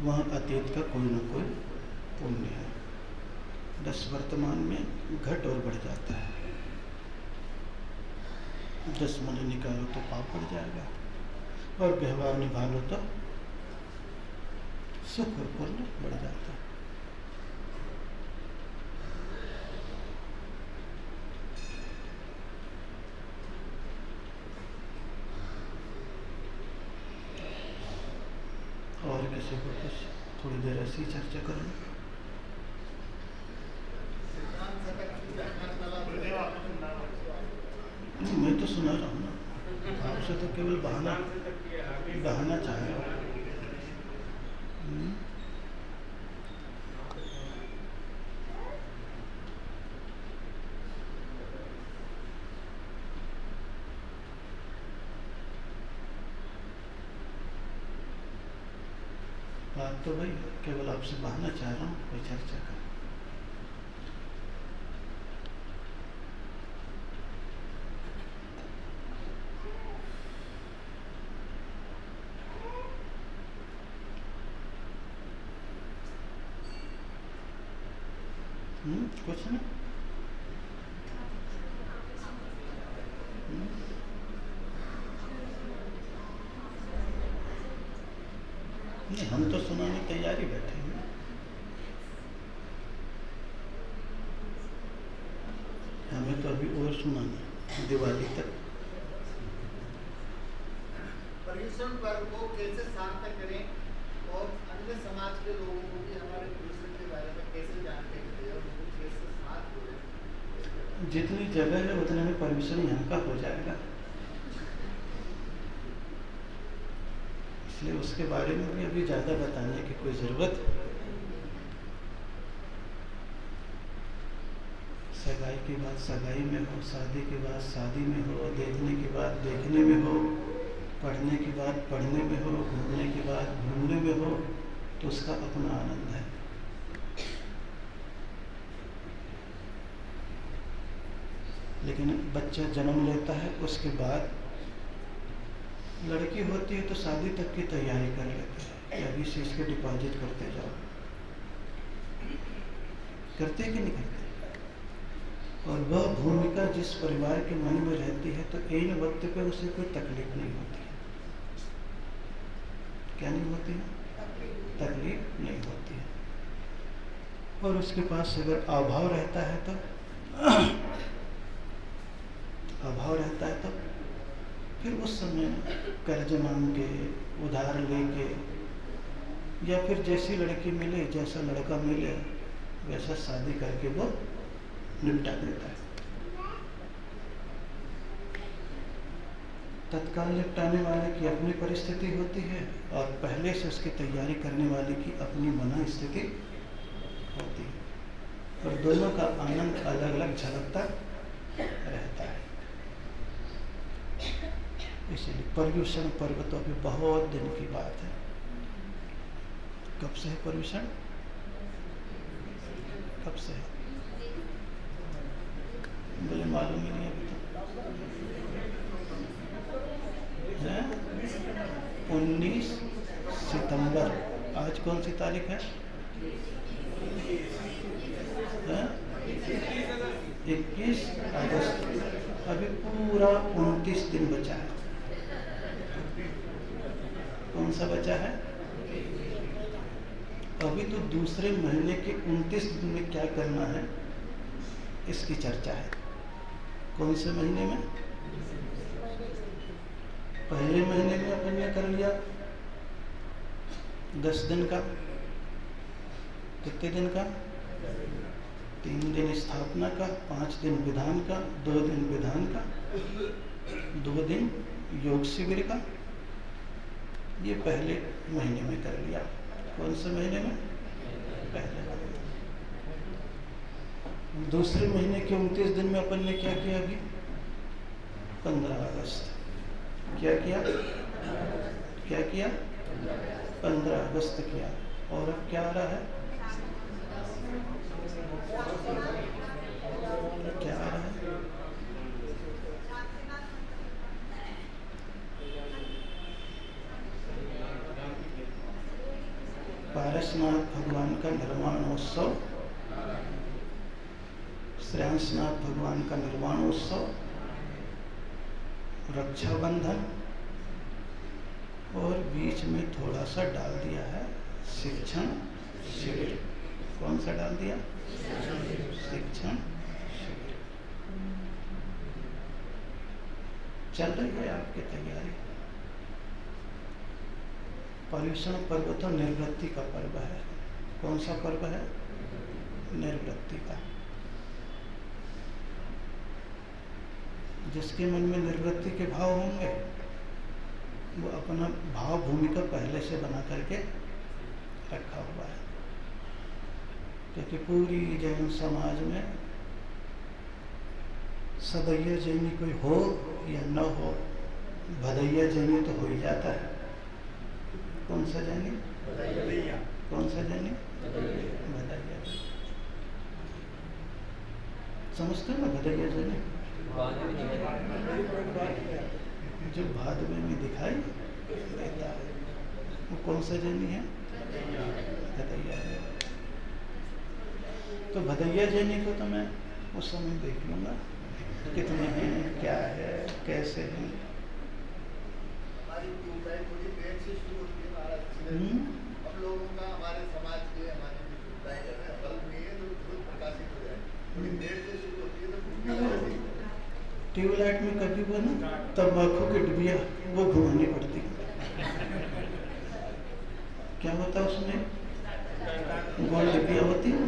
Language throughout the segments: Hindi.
वहाँ अतीत का कोई न कोई पुण्य है। 10 वर्तमान में घट और बढ़ जाता है। 10 मन निकालो तो पाप बढ़ जाएगा, और व्यवहार निभा लो तो सुख और पुण्य बढ़ जाता है। और किसी को कुछ थोड़ी देर ऐसी चर्चा करें। मैं तो सुना रहा हूँ ना, आपसे तो केवल बहाना चाह रहा हूँ। बात तो भाई केवल आपसे बहाना चाह रहा हूँ, कोई चर्चा का। कुछ नहीं। नहीं, हम तो सुनाने तैयारी बैठे हैं। हमें तो अभी और सुनाना दिवाली तक। पर्यूषण पर्व को कैसे सार्थक करें और अन्य समाज के लोगों को भी हमारे पर्यूषण के बारे में कैसे जानकारी दें और उनको कैसे साथ जोड़ें। जितनी जगह है उतने में पर्यूषण यहाँ का हो जाएगा, इसलिए उसके बारे में भी अभी ज़्यादा बताने की कोई ज़रूरत। सगाई की बात सगाई में हो, शादी की बात शादी में हो, देखने की बात देखने में हो, पढ़ने की बात पढ़ने में हो, घूमने की बात घूमने में हो, तो उसका अपना आनंद है। लेकिन बच्चा जन्म लेता है, उसके बाद लड़की होती है तो शादी तक की तैयारी कर लेते हैं कि अभी से इसके डिपॉजिट करते जाओ। करते कि नहीं करते? और वह भूमिका जिस परिवार के मन में रहती है तो इन वक्त पे उसे कोई तकलीफ नहीं होती है। क्या नहीं होती है? तकलीफ नहीं होती है। और उसके पास अगर अभाव रहता है तो फिर उस समय कर्ज मांग के, उधार लेके, या फिर जैसी लड़की मिले, जैसा लड़का मिले, वैसा शादी करके वो निपटा देता है। तत्काल निपटाने वाले की अपनी परिस्थिति होती है और पहले से उसकी तैयारी करने वाले की अपनी मना स्थिति होती है, और दोनों का आनंद अलग अलग झलकता रहता है। इसलिए पर्यूषण पर्व तो अभी बहुत दिन की बात है। कब से है पर्यूषण? कब से है? मुझे मालूम ही नहीं अभी तो। 19 सितंबर। आज कौन सी तारीख है? 21 अगस्त। अभी पूरा 29 दिन बचा है। कौन सा बचा है? अभी तो दूसरे महीने के 29 दिन में क्या करना है इसकी चर्चा है। कौन से महीने में? पहले महीने में अपन ने कर लिया 10 दिन का। कितने दिन का? 3 दिन स्थापना का, 5 दिन विधान का, 2 दिन विधान का, 2 दिन योग शिविर का। ये पहले महीने में कर लिया। कौन से महीने में? पहले महीने। दूसरे महीने के 29 दिन में अपन ने क्या किया? अभी 15 अगस्त। क्या किया? 15 अगस्त किया। और अब क्या आ रहा है? क्या आ रहा है? पारसनाथ भगवान का निर्वाणोत्सव, श्रेयांसनाथ भगवान का निर्वाणोत्सव, रक्षाबंधन, और बीच में थोड़ा सा डाल दिया है शिक्षण शिविर। कौन सा डाल दिया? शिक्षण शिविर। चल रही है आपकी तैयारी। पर्युषण पर्व तो निर्वृत्ति का पर्व है। कौन सा पर्व है? निर्वृत्ति का। जिसके मन में निर्वृत्ति के भाव होंगे वो अपना भाव भूमिका पहले से बना करके रखा हुआ है, क्योंकि पूरी जैन समाज में सदैया जैनी कोई हो या न हो, भदैया जैनी तो हो ही जाता है। कौन सा जैनी? कौन सा जैनी? भदैया। समझते हो ना भदैया जैनी? जो भादवे में दिखाई देता है वो कौन सा जैनी है? भदैया। तो भदैया जैनी को तो मैं उस समय देख लूंगा कितने हैं, क्या है, कैसे हैं। हमारी ट्यूबलाइट थोड़ी देर से शुरू होती है महाराज। अब लोगों का हमारे समाज के हमारे जो ट्यूबलाइट है बल्ब नहीं है तो खुद प्रकाशित हो जाए, थोड़ी देर से शुरू होती है तो ट्यूबलाइट में कभी वो ना तंबाकू की डिबिया वो घुमानी पड़ती है। क्या होता है उसमें? गोल डिबिया होती है।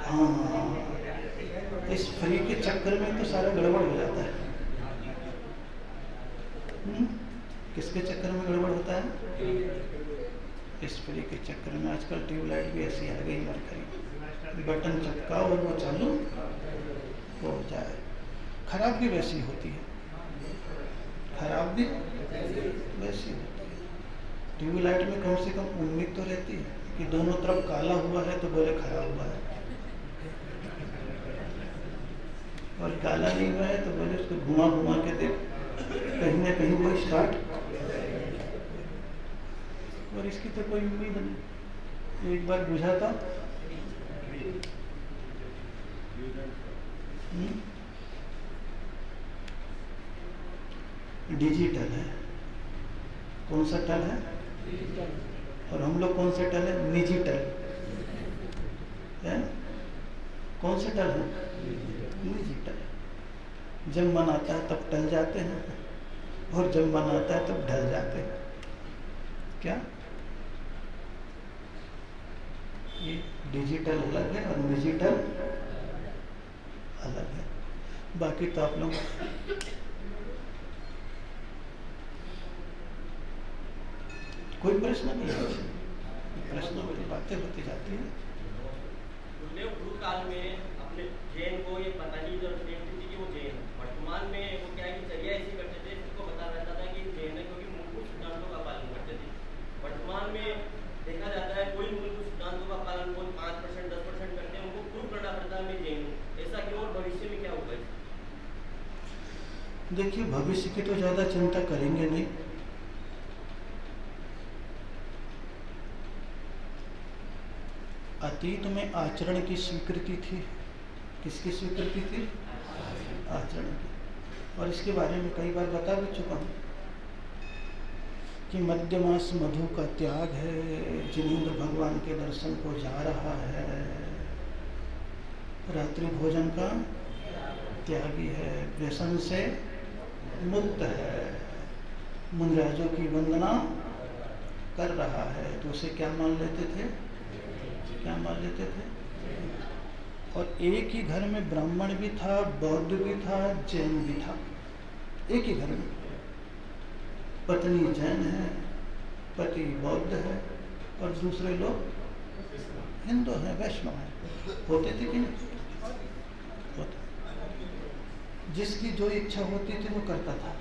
हाँ, इस फ्री के चक्कर में तो सारा गड़बड़ हो जाता है। किसके चक्कर में गड़बड़ होता है? इस फ्री के चक्कर में। आजकल ट्यूबलाइट भी ऐसी आ गई मरकरी, बटन चिपकाओ और वो चालू हो जाए। खराब भी वैसी होती है, खराब भी वैसी होती है। ट्यूबलाइट में कम से कम उम्मीद तो रहती है कि दोनों तरफ काला हुआ है तो बोले खराब हुआ है, और काला नहीं हुआ है तो बोले उसको घुमा घुमा के देख, कहीं ना कहीं वो स्टार्ट। और इसकी तो कोई उम्मीद नहीं। एक बार बुझा था, डिजिटल है। कौन सा टल है? और हम लोग कौन सा टल है? निजिटल है। कौन सा टल है? निजिटल। जब मन आता है तब टल जाते हैं, और जब मन आता है तब ढल जाते हैं। क्या ये डिजिटल अलग है और निजिटल अलग है। बाकी तो आप लोग कोई प्रश्न नहीं है। प्रश्नों की बातें होती जाती है। काल में अपने जैन को ये पता नहीं जरूरत थी कि वो जैन। वर्तमान में वो क्या है कि चर्या ऐसी करते थे, जिसको पता रहता था कि जैन है, क्योंकि मूलभूत सिद्धांतों का पालन करते थे। वर्तमान में देखा जाता है कोई मूलभूत सिद्धांतों का पालन कोई 5% 10% करते हैं, उनको प्रूव करना पड़ता है मैं जैन हूँ। ऐसा क्यों? और भविष्य में क्या होगा? देखिए, भविष्य की तो ज्यादा चिंता करेंगे नहीं। अतीत में आचरण की स्वीकृति थी। किसकी स्वीकृति थी? आचरण की। और इसके बारे में कई बार बता भी चुका हूँ कि मध्यमास मधु का त्याग है, जिनेंद्र भगवान के दर्शन को जा रहा है, रात्रि भोजन का त्यागी है, व्यसन से मुक्त है, मुनिराजों की वंदना कर रहा है। तो उसे क्या मान लेते थे? क्या मान लेते थे? और एक ही घर में ब्राह्मण भी था, बौद्ध भी था, जैन भी था। एक ही घर में पत्नी जैन है, पति बौद्ध है, और दूसरे लोग हिंदू हैं, वैष्णव हैं। होते थे कि नहीं? होते। जिसकी जो इच्छा होती थी वो करता था।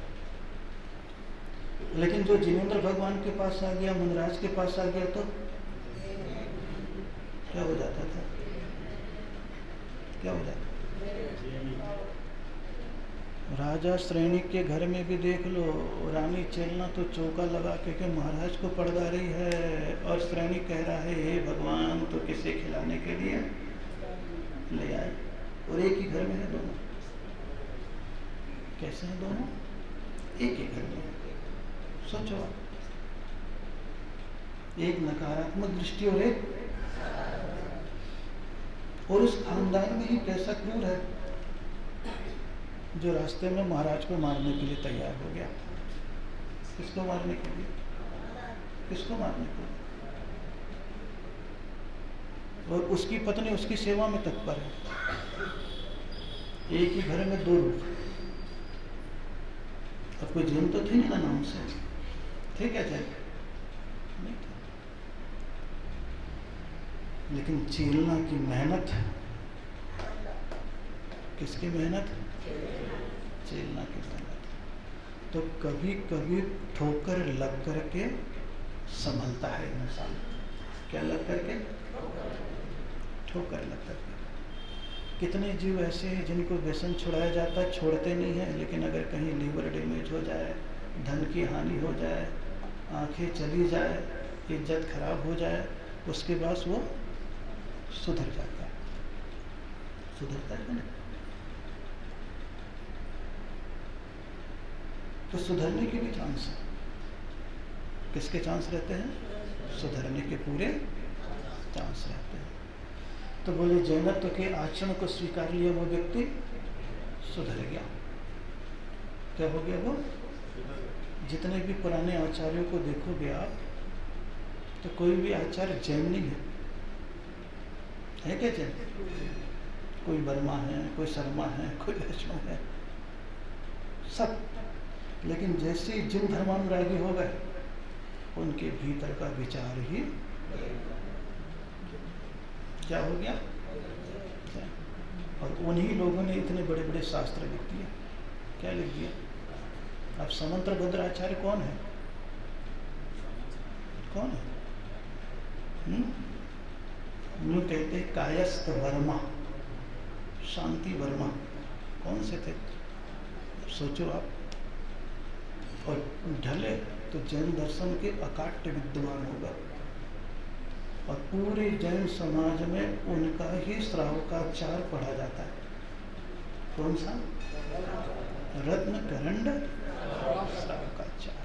लेकिन जो जिनेंद्र भगवान के पास आ गया, मुनिराज के पास आ गया, तो क्या हो जाता था? क्या हो जाता? राजा श्रेणी के घर में भी देख लो, रानी चेलना तो चौका लगा के महाराज को पड़गा रही है, और श्रेणी कह रहा है हे भगवान तो किसे खिलाने के लिए ले आए, और एक ही घर में है दोनों। कैसे हैं दोनों? एक ही घर में। सोचो, एक नकारात्मक दृष्टि और एक, और उस खानदान में ही कैसा क्रूर है जो रास्ते में महाराज को मारने के लिए तैयार हो गया। किसको मारने के लिए? किसको मारने के लिए? और उसकी पत्नी उसकी सेवा में तत्पर है। एक ही घर में दो रूप। अब कोई जैन तो थे नहीं ना नाम से, थे क्या जैन? नहीं थे। लेकिन चेलना की मेहनत, किसकी मेहनत? चेलना की मेहनत। तो कभी कभी ठोकर लग करके संभलता है इंसान। क्या लग करके? ठोकर लग करके। कितने जीव ऐसे हैं जिनको व्यसन छुड़ाया जाता है, छोड़ते नहीं हैं, लेकिन अगर कहीं लीवर डैमेज हो जाए, धन की हानि हो जाए, आंखें चली जाए, इज्जत खराब हो जाए, उसके बाद वो सुधर जाता है। सुधरता है ना? तो सुधरने के भी चांस है। किसके चांस रहते हैं? सुधरने के पूरे चांस रहते हैं। तो बोले जैनत्व के आचरण को स्वीकार लिया वो व्यक्ति सुधर गया। क्या हो गया वो? जितने भी पुराने आचार्यों को देखोगे आप, तो कोई भी आचार्य जैन नहीं है क्या जैन? कोई वर्मा है, कोई शर्मा है, कोई वैष्णव है, सब। लेकिन जैसे ही जिन धर्मानुरागी हो गए, उनके भीतर का विचार ही क्या हो गया? और उन्हीं लोगों ने इतने बड़े बड़े शास्त्र लिख दिए। क्या लिख दिया? अब समंत्र भद्राचार्य कौन है? कौन है? कहते कायस्थ वर्मा, शांति वर्मा। कौन से थे? सोचो आप। और ढले तो जैन दर्शन के अकाट्य विद्वान होगा, और पूरे जैन समाज में उनका ही श्रावकाचार पढ़ा जाता है। कौन सा? रत्न करंड श्रावकाचार।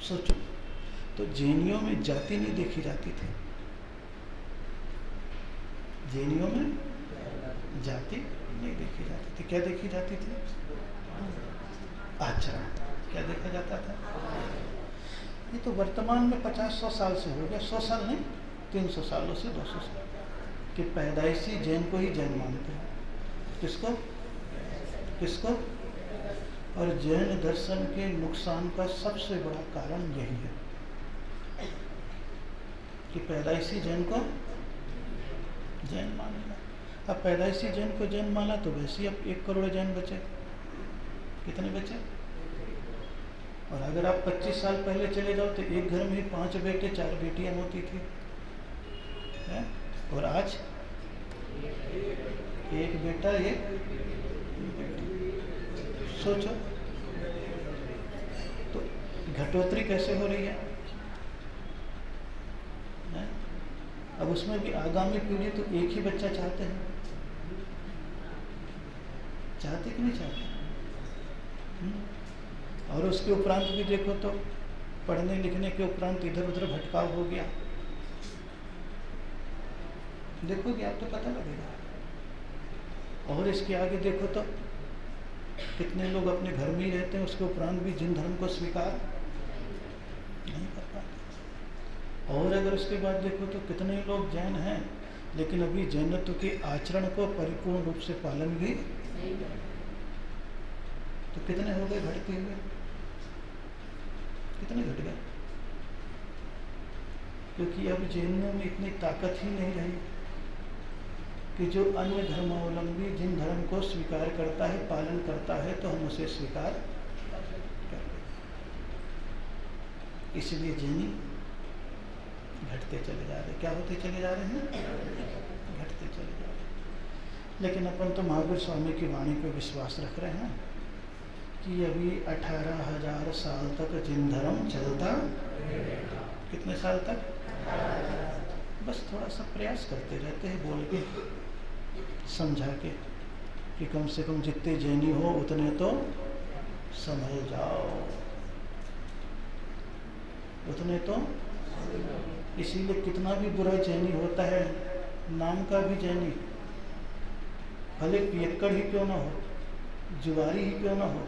सोचो, तो जैनियों में जाति नहीं देखी जाती थी। जैनियों में जाति नहीं देखी जाती थी। क्या देखी जाती थी? आचरण। क्या देखा जाता था? ये तो वर्तमान में 50-100 साल से हो गया, 100 साल नहीं, 300 सालों से 200 साल कि पैदाइशी जैन को ही जैन मानते हैं। किसको? किसको? और जैन दर्शन के नुकसान का सबसे बड़ा कारण यही है कि पैदाइशी जैन को जैन मान लिया। अब पैदाइशी जैन को जैन माना तो वैसे ही अब 1 करोड़ जैन बचे। कितने बचे? और अगर आप 25 साल पहले चले जाओ तो एक घर में ही 5 बेटे 4 बेटियां होती थी, है? और आज 1 बेटा 1 बेटी। सोचो तो घटोतरी कैसे हो रही है? अब उसमें भी आगामी पीढ़ी तो एक ही बच्चा चाहते हैं। चाहते कि नहीं चाहते? और उसके उपरांत भी देखो तो पढ़ने लिखने के उपरांत इधर उधर भटकाव हो गया। देखोगे आप तो पता लगेगा। और इसके आगे देखो तो कितने लोग अपने घर में ही रहते हैं, उसके उपरांत भी जिन धर्म को स्वीकार नहीं कर पाते। और अगर उसके बाद देखो तो कितने लोग जैन हैं, लेकिन अभी जैनत्व के आचरण को परिपूर्ण रूप से पालन भी नहीं करते। तो कितने हो गए घटते हुए? कितने घट गए? क्योंकि अब जैनियों में इतनी ताकत ही नहीं रही कि जो अन्य धर्मावलंबी जिन धर्म को स्वीकार करता है, पालन करता है, तो हम उसे स्वीकार करते। इसलिए जैनी घटते चले जा रहे। क्या होते चले जा रहे हैं? घटते चले जा रहे। लेकिन अपन तो महावीर स्वामी की वाणी पे विश्वास रख रहे हैं कि अभी 18,000 साल तक जिन धर्म चलता। कितने साल तक? बस थोड़ा सा प्रयास करते रहते हैं, बोल के समझा के कि कम से कम जितने जैनी हो उतने तो संभल जाओ, उतने तो। इसीलिए कितना भी बुरा जैनी होता है, नाम का भी जैनी, भले पियक्कड़ ही क्यों ना हो, जुआरी ही क्यों ना हो,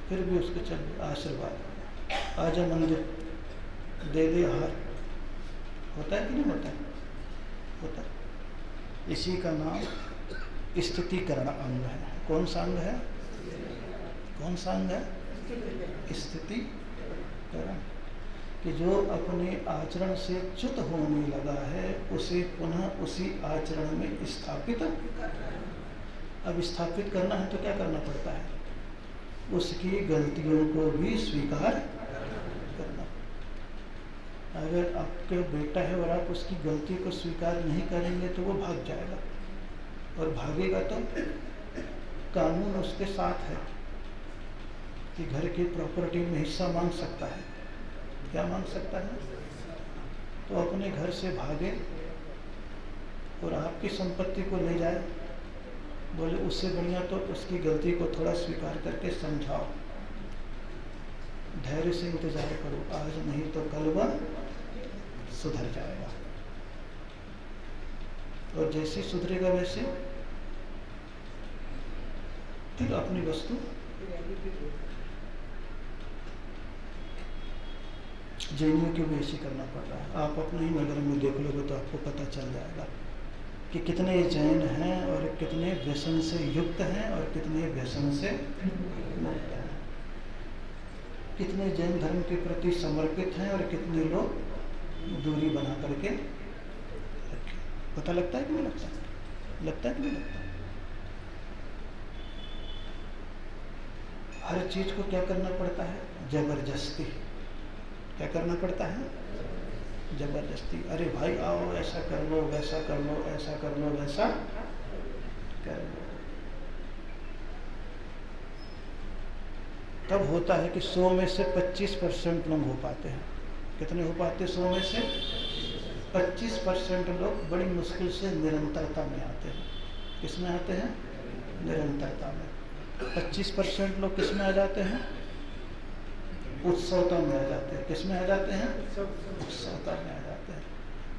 फिर भी उसको चल आशीर्वाद, आजा मंदिर, दे दे आहार। होता है कि नहीं होता है? होता है। इसी का नाम स्थितिकरण अंग है। कौन सा अंग है? कौन सा अंग है? स्थितिकरण। कि जो अपने आचरण से च्युत होने लगा है उसे पुनः उसी आचरण में स्थापित। अब स्थापित करना है तो क्या करना पड़ता है? उसकी गलतियों को भी स्वीकार करना। अगर आपके बेटा है और आप उसकी गलती को स्वीकार नहीं करेंगे तो वो भाग जाएगा, और भागेगा तो कानून उसके साथ है कि घर की प्रॉपर्टी में हिस्सा मांग सकता है। क्या मांग सकता है? तो अपने घर से भागे और आपकी संपत्ति को ले जाए, बोले उससे बढ़िया तो उसकी गलती को थोड़ा स्वीकार करके समझाओ, धैर्य से इंतजार करो, आज नहीं तो कल वह सुधर जाएगा। और जैसे सुधरेगा वैसे फिर अपनी वस्तु जैनियों की भी ऐसी करना पड़ रहा है। आप अपने ही नगर में देख लोगे तो आपको पता चल जाएगा कि कितने जैन हैं और कितने व्यसन से युक्त हैं और कितने व्यसन से मुक्त हैं, कितने जैन धर्म के प्रति समर्पित हैं और कितने लोग दूरी बना करके रखे। पता लगता है कि नहीं लगता? लगता है कि नहीं लगता? हर चीज को क्या करना पड़ता है? जबरदस्ती। क्या करना पड़ता है? जबरदस्ती। अरे भाई आओ, ऐसा कर लो, वैसा कर लो, ऐसा कर लो, वैसा कर लो। तब होता है कि 100 में से 25% लोग हो पाते हैं। कितने हो पाते हैं? 100 में से 25% लोग बड़ी मुश्किल से निरंतरता में आते हैं। किस में आते हैं? निरंतरता में। 25% लोग किस में आ जाते हैं? उत्सवता में आ जाते हैं। किस में आ जाते हैं? उत्सवता में आ जाते हैं।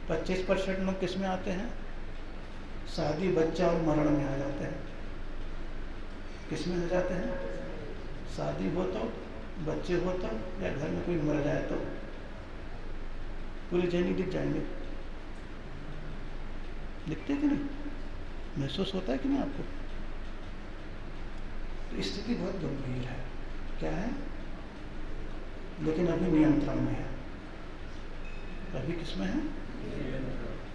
25% लोग किस में आते हैं? शादी, बच्चा और मरण में आ जाते हैं। किस में आ जाते हैं? शादी हो तो, बच्चे हो तो, या घर में कोई मर जाए तो पूरे जैनी दिख जाएंगे। दिखते कि नहीं? महसूस होता है कि नहीं आपको? तो स्थिति बहुत गंभीर है। क्या है? लेकिन अभी नियंत्रण में है। अभी किसमें है?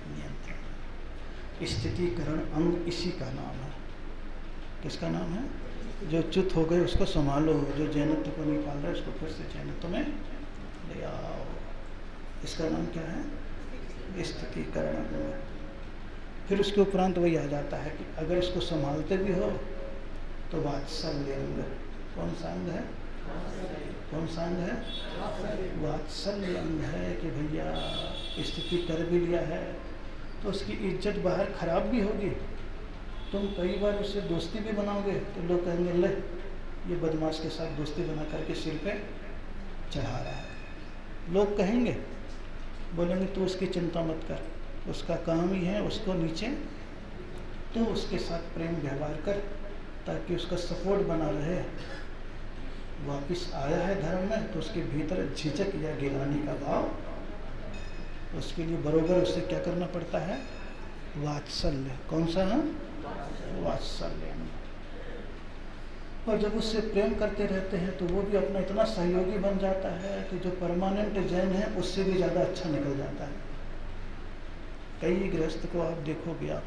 नियंत्रण। स्थितिकरण अंग इसी का नाम है। किसका नाम है? जो च्युत हो गए उसको संभालो, जो जैनत्व को नहीं पाल रहा है उसको फिर से जैनत्व में ले आओ। इसका नाम क्या है? स्थितिकरण अंग। फिर उसके उपरांत वही आ जाता है कि अगर इसको संभालते भी हो तो वात्सल्य अंग। कौन सा अंग है? कौन सा अंग है? वात्सल्य अंग है कि भैया स्थिति कर भी लिया है तो उसकी इज्जत बाहर खराब भी होगी। तुम कई बार उससे दोस्ती भी बनाओगे तो लोग कहेंगे ले ये बदमाश के साथ दोस्ती बना करके सिर पे चढ़ा रहा है। लोग कहेंगे, बोलेंगे तू उसकी चिंता मत कर, उसका काम ही है उसको नीचे, तो उसके साथ प्रेम व्यवहार कर ताकि उसका सपोर्ट बना रहे। वापिस आया है धर्म में तो उसके भीतर झिझक या गिराने का भाव, उसके लिए बरोबर उससे क्या करना पड़ता है? वात्सल्य। कौन सा है? वात्सल्य। और जब उससे प्रेम करते रहते हैं तो वो भी अपना इतना सहयोगी बन जाता है कि जो परमानेंट जैन है उससे भी ज़्यादा अच्छा निकल जाता है। कई गृहस्थ को आप देखोगे, आप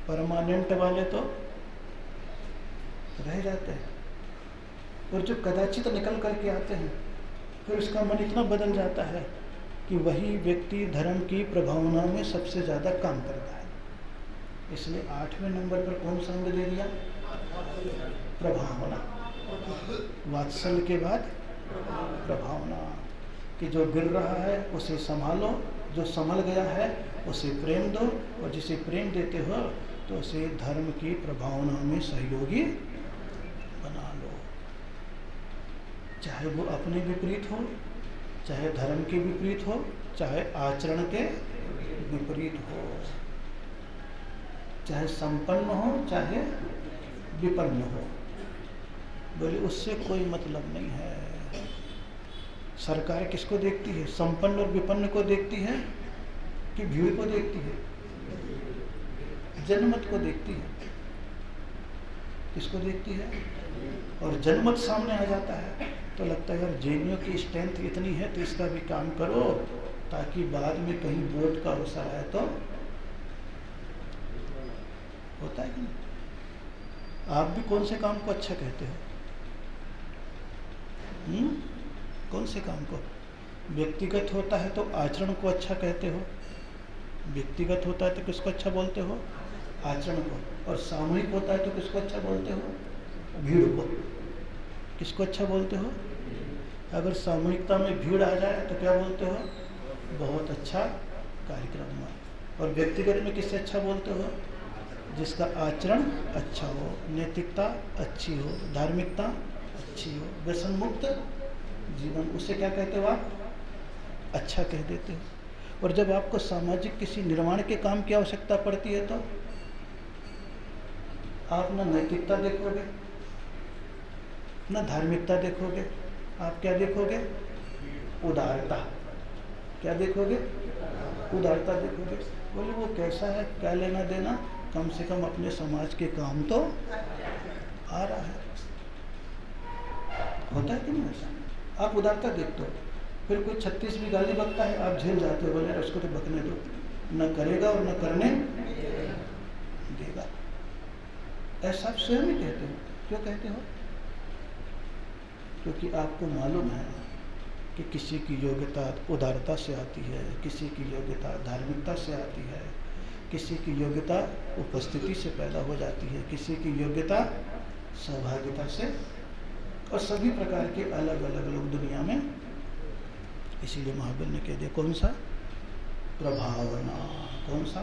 परमानेंट वाले तो रह जाते हैं और जो कदाचित निकल करके आते हैं फिर उसका मन इतना बदल जाता है कि वही व्यक्ति धर्म की प्रभावना में सबसे ज़्यादा काम करता है। इसलिए 8वें नंबर पर कौन सा अंग दे दिया? प्रभावना। वात्सल्य के बाद प्रभावना, कि जो गिर रहा है उसे संभालो, जो संभल गया है उसे प्रेम दो, और जिसे प्रेम देते हो तो उसे धर्म की प्रभावना में सहयोगी बना लो। चाहे वो अपने विपरीत हो, चाहे धर्म के विपरीत हो, चाहे आचरण के विपरीत हो, चाहे संपन्न हो चाहे विपन्न हो, बोले उससे कोई मतलब नहीं है। सरकार किसको देखती है? संपन्न और विपन्न को देखती है कि भीड़ को देखती है? जनमत को देखती है। किसको देखती है? और जनमत सामने आ जाता है तो लगता है यार जेएनयू की स्ट्रेंथ इतनी है तो इसका भी काम करो, ताकि बाद में कहीं वोट का अवसर आए तो होता है कि नहीं? आप भी कौन से काम को अच्छा कहते हो? कौन से काम को? व्यक्तिगत होता है तो आचरण को अच्छा कहते हो, व्यक्तिगत होता है तो किसको अच्छा बोलते हो? आचरण को। और सामूहिक होता है तो किसको अच्छा बोलते हो? भीड़ को। किसको अच्छा बोलते हो? अगर सामूहिकता में भीड़ आ जाए तो क्या बोलते हो? बहुत अच्छा कार्यक्रम हुआ। और व्यक्तिगत में किससे अच्छा बोलते हो? जिसका आचरण अच्छा हो, नैतिकता अच्छी हो, धार्मिकता अच्छी हो, व्यसन मुक्त जीवन, उसे क्या कहते हो आप? अच्छा कह देते हो। और जब आपको सामाजिक किसी निर्माण के काम की आवश्यकता पड़ती है तो आप न नैतिकता देखोगे न धार्मिकता देखोगे, आप क्या देखोगे? उदारता। क्या देखोगे? उदारता देखोगे। बोले वो कैसा है, क्या लेना देना, कम से कम अपने समाज के काम तो आ रहा है। होता है कि नहीं ऐसा? आप उदारता देखते हो, फिर कोई 36 भी गाली बकता है, आप झेल जाते हो, बोले उसको तो बकने दो, न करेगा और न करने देगा। ऐसा आप स्वयं ही कहते हो। क्यों कहते हो? क्योंकि आपको मालूम है कि किसी की योग्यता उदारता से आती है, किसी की योग्यता धार्मिकता से आती है, किसी की योग्यता उपस्थिति से पैदा हो जाती है, किसी की योग्यता सहभागिता से, और सभी प्रकार के अलग अलग लोग दुनिया में। इसीलिए महावीर ने कह दिया कौन सा? प्रभावना। कौन सा?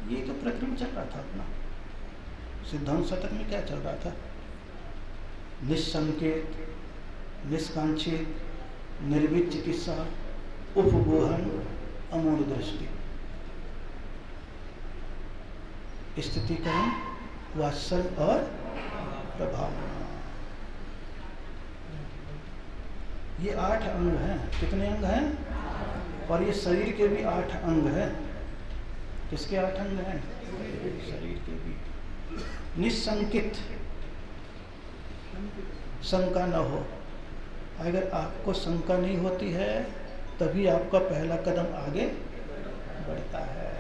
ये तो प्रक्रम चल रहा था अपना। सिद्धांत शतक में क्या चल रहा था? निस्संकेत, निष्कांक्षित, निर्वित चिकित्सा, उपगोहन, अमूढ़ दृष्टि, स्थितिकरण, वात्सल्य और प्रभावना। ये 8 अंग हैं। कितने अंग हैं? और ये शरीर के भी 8 अंग हैं। किसके 8 अंग हैं? शरीर के भी। निस्संकित, शंका न हो। अगर आपको शंका नहीं होती है तभी आपका पहला कदम आगे बढ़ता है।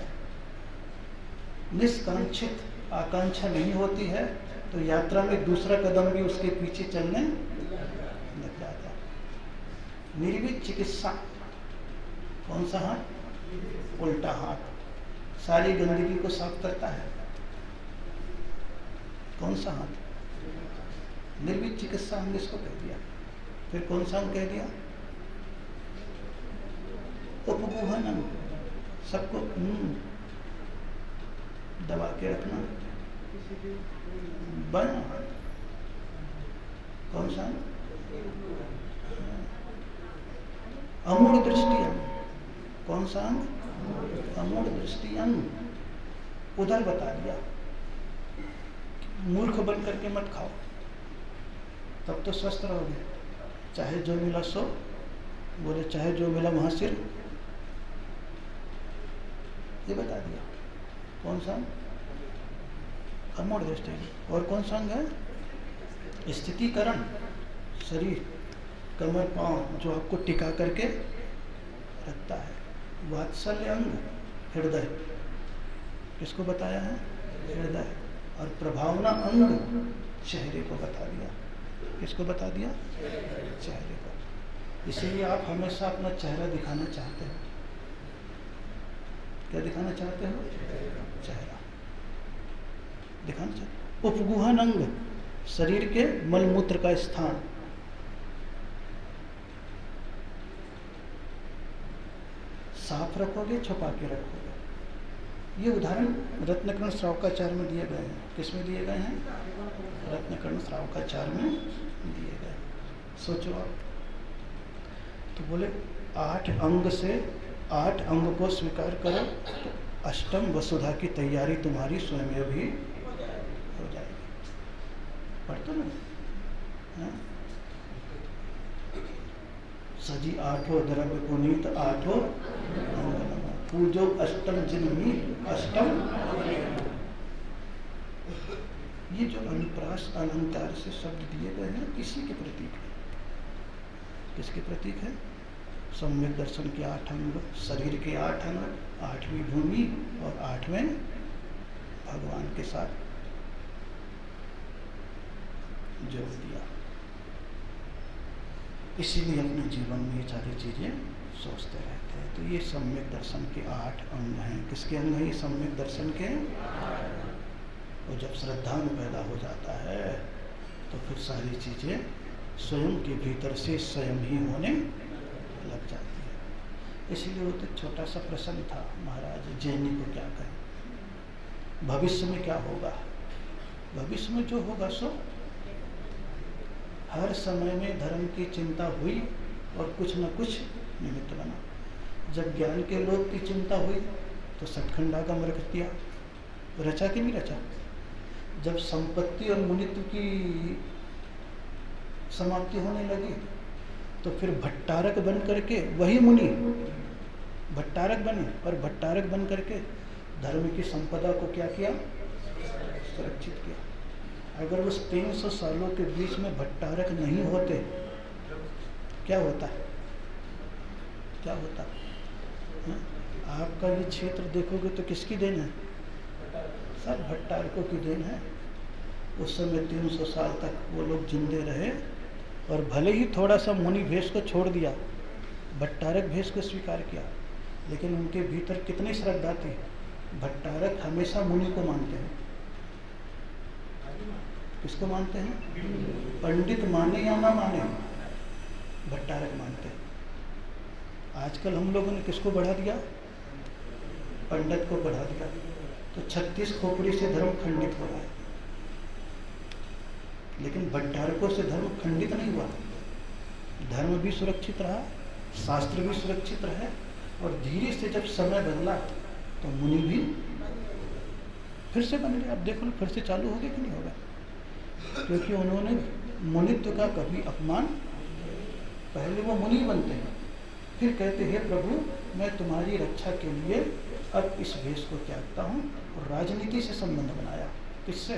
निष्कांक्षित, आकांक्षा नहीं होती है तो यात्रा में दूसरा कदम भी उसके पीछे चलने लग जाता है। निर्वित चिकित्सा, कौन सा हाथ? उल्टा हाथ, सारी गंदगी को साफ करता है। कौन सा हाथ? निर्वित चिकित्सा हमने इसको कह दिया। फिर कौन सा अंग कह दिया? उपगोहन अंग, सबको दबा के रखना। बना कौन सा? अमूढ़ दृष्टि अंग। कौन सा अंग? अमूढ़ दृष्टि अंग। उधर बता दिया, मूर्ख बन करके मत खाओ, तब तो स्वस्थ रहोगे। चाहे जो मिला सो, बोले चाहे जो मिला वहां सिर, ये बता दिया। कौन सा? अमूढ़ दृष्टि। और कौन सा अंग है? स्थितिकरण, शरीर, कमर, पांव, जो आपको टिका करके रखता है। वात्सल्य अंग, हृदय, किसको बताया है? हृदय। और प्रभावना अंग, चेहरे को बता दिया। किसको बता दिया? चेहरे को। इसीलिए आप हमेशा अपना चेहरा दिखाना चाहते हो। क्या दिखाना चाहते हो? चेहरा। दिखाना चाहिए। उपगुहन अंग, शरीर के मलमूत्र का स्थान। साफ रखोगे, छुपा के रखोगे। ये उदाहरण रत्नकर्ण श्रावकाचार्य में दिए गए हैं। किस में दिए गए हैं? रत्नकर्ण श्रावकाचार्य में दिए गए। सोचो आप। तो बोले 8 अंग से 8 अंग को स्वीकार करो तो अष्टम वसुधा की तैयारी तुम्हारी स्वयं भी हो जाएगी। पढ़ते ना? हाँ? सजी 8 द्रव्य पुनीत 8 पूजो अष्टम जिनमी अष्टम। ये जो अनुप्रास अलंकार से शब्द दिए गए हैं किसी के प्रतीक है? किसके प्रतीक है? सम्यक दर्शन के 8 अंग, शरीर के 8 अंग, 8वीं भूमि और 8वें भगवान के साथ जोड़ दिया। इसीलिए अपने जीवन में ये सारी चीजें सोचते रहते हैं। तो ये सम्यक दर्शन के 8 अंग हैं। किसके अंग हैं ये सम्यक दर्शन के? और जब श्रद्धा में पैदा हो जाता है तो फिर सारी चीजें स्वयं के भीतर से स्वयं ही होने लग जाती है। इसलिए वो तो छोटा सा प्रश्न था, महाराज जैनी को क्या कहें, भविष्य में क्या होगा? भविष्य में जो होगा सो हर समय में धर्म की चिंता हुई और कुछ न कुछ निमित्त बना। जब ज्ञान के लोक की चिंता हुई तो सतखंडागम रख दिया, रचा कि नहीं रचा? जब संपत्ति और मुनित्व की समाप्ति होने लगी तो फिर भट्टारक बन करके वही मुनि भट्टारक बने, और भट्टारक बन करके धर्म की संपदा को क्या किया? सुरक्षित किया। अगर उस 300 सालों के बीच में भट्टारक नहीं होते क्या होता? क्या होता? हाँ? आपका ये क्षेत्र देखोगे तो किसकी देन है? सब भट्टारकों की देन है। उस समय 300 साल तक वो लोग जिंदे रहे और भले ही थोड़ा सा मुनि भेष को छोड़ दिया, भट्टारक भेष को स्वीकार किया, लेकिन उनके भीतर कितनी श्रद्धा थी। भट्टारक हमेशा मुनि को मानते हैं। किसको मानते हैं? पंडित माने या ना माने, भट्टारक मानते हैं। आजकल हम लोगों ने किसको बढ़ा दिया? पंडित को बढ़ा दिया। तो 36 खोपड़ी से धर्म खंडित हो रहा है, लेकिन भट्टारकों से धर्म खंडित नहीं हुआ। धर्म भी सुरक्षित रहा, शास्त्र भी सुरक्षित रहे, और धीरे से जब समय बदला तो मुनि भी फिर से बन गए। अब देखो ना फिर से चालू हो गया कि नहीं होगा? क्योंकि उन्होंने मुनित्व का कभी अपमान, पहले वो मुनि बनते हैं फिर कहते हैं प्रभु मैं तुम्हारी रक्षा के लिए अब इस भेष को त्यागता हूँ, और राजनीति से संबंध बनाया। किससे?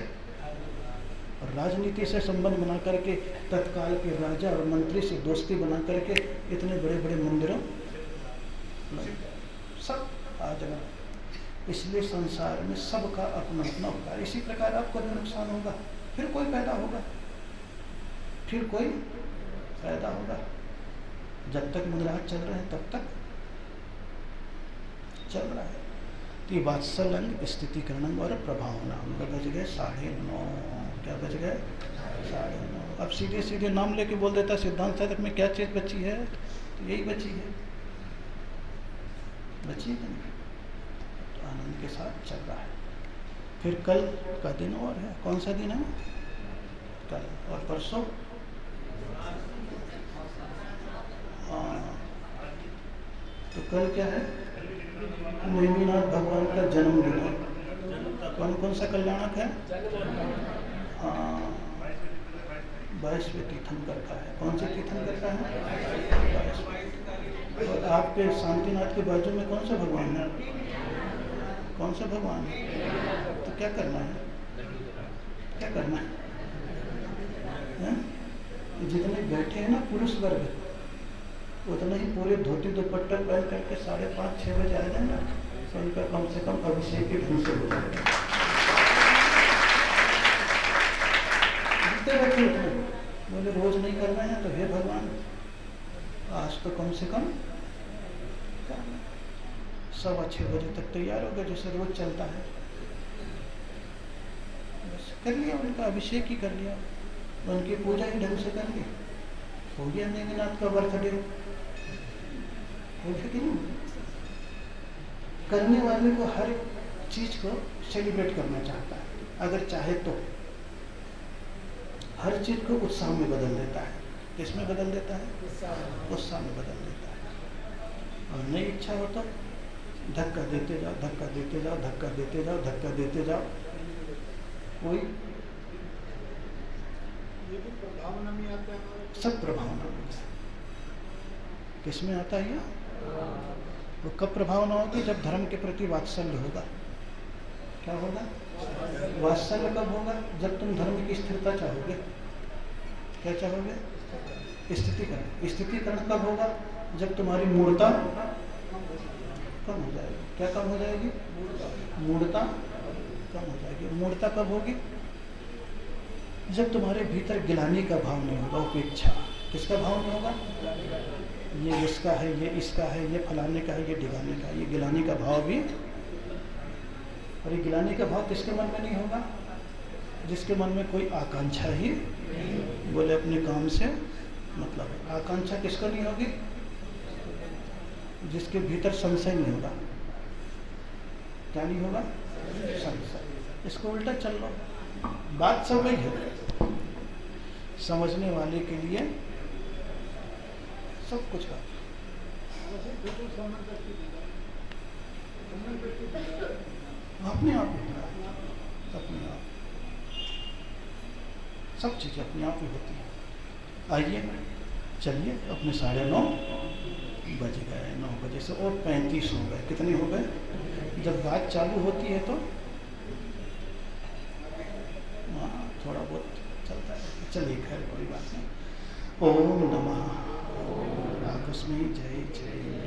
और राजनीति से संबंध बना करके तत्काल के राजा और मंत्री से दोस्ती बना करके इतने बड़े बड़े मंदिरों सब आ जाना। इसलिए संसार में सबका अपना अपना होगा। इसी प्रकार आपको भी नुकसान होगा, फिर कोई पैदा होगा, फिर कोई पैदा होगा। जब तक मुद्राज चल रहे हैं तब तक चल रहा है। तो ये वात्सल्य स्थितिकरण और प्रभावना बच गए 9:30। क्या बच गए? 9:30। अब सीधे सीधे नाम लेके बोल देता सिद्धांत साधक में क्या चीज बची है? तो यही बची है, बची है। तो आनंद के साथ चल रहा है। फिर कल का दिन और है। कौन सा दिन है? कल। और परसों तो कल क्या है? नेमिनाथ भगवान का जन्मदिन है। कौन कौन सा कल्याणक है? 22वें तीर्थंकर का है। कौन से तीर्थंकर का है? 22। और आपके शांतिनाथ के बाजू में कौन सा भगवान है? कौन सा भगवान है? तो क्या करना है? क्या करना है? जितने बैठे हैं ना पुरुष वर्ग, उतना ही पूरे धोती दुपट्टा पहन करके 5:30-6 बजे आ जाए ना, तो उनका कम से कम अभिषेक के ढंग से हो जाएगा। जितने बैठे उतने बोले रोज नहीं करना है, तो हे भगवान आज तो कम से कम 6:15 बजे तक तैयार हो गए, जैसे रोज चलता है। कर लिया, उनका अभिषेक ही कर लिया, उनकी पूजा ही ढंग से कर ली, हो गया नेमिनाथ का बर्थडे। हो गया कि नहीं? करने वाले को हर चीज को सेलिब्रेट करना चाहता है, अगर चाहे तो हर चीज को उत्साह में बदल देता है। किसमें बदल देता है? उत्साह में बदल देता है। और नहीं इच्छा हो तो धक्का देते जाओ, धक्का देते जाओ, धक्का देते जाओ, धक्का देते जाओ। कोई ये भी प्रभावना में आता है, सब प्रभावना में। किसमें आता है ये? वो कब प्रभावना होगी? जब धर्म के प्रति वात्सल्य होगा। क्या होगा? वात्सल्य कब होगा? जब तुम धर्म की स्थिरता चाहोगे। क्या चाहोगे? स्थितिकरण। स्थितिकरण कब होगा? जब तुम्हारी मूर्ता कम हो जाएगी। क्या कम हो जाएगी? मूर्ता कम हो जाएगी। मूर्ता कब होगी? जब तुम्हारे भीतर गिलानी का भाव नहीं होगा, उपेक्षा। किसका भाव नहीं होगा? ये इसका है, ये इसका है, ये फलाने का है, ये ढिगाने का है, ये गिलानी का भाव भी। और ये गिलानी का भाव किसके मन में नहीं होगा? जिसके मन में कोई आकांक्षा ही बोले अपने काम से मतलब है। आकांक्षा किसको नहीं होगी? जिसके भीतर संशय नहीं होगा। क्या नहीं होगा? संशय। इसको उल्टा चल लो, बात सब वही है। समझने वाले के लिए सब कुछ है। अपने आप होता है, अपने आप सब चीज़ें अपने आप ही होती हैं। आइए चलिए, अपने 9:30 बज गए। 9 बजे से और 35 हो गए। कितने हो गए? जब बात चालू होती है तो हाँ थोड़ा बहुत चलता है। चलिए खैर कोई बात नहीं। ओम नमः। आपस में जय जय।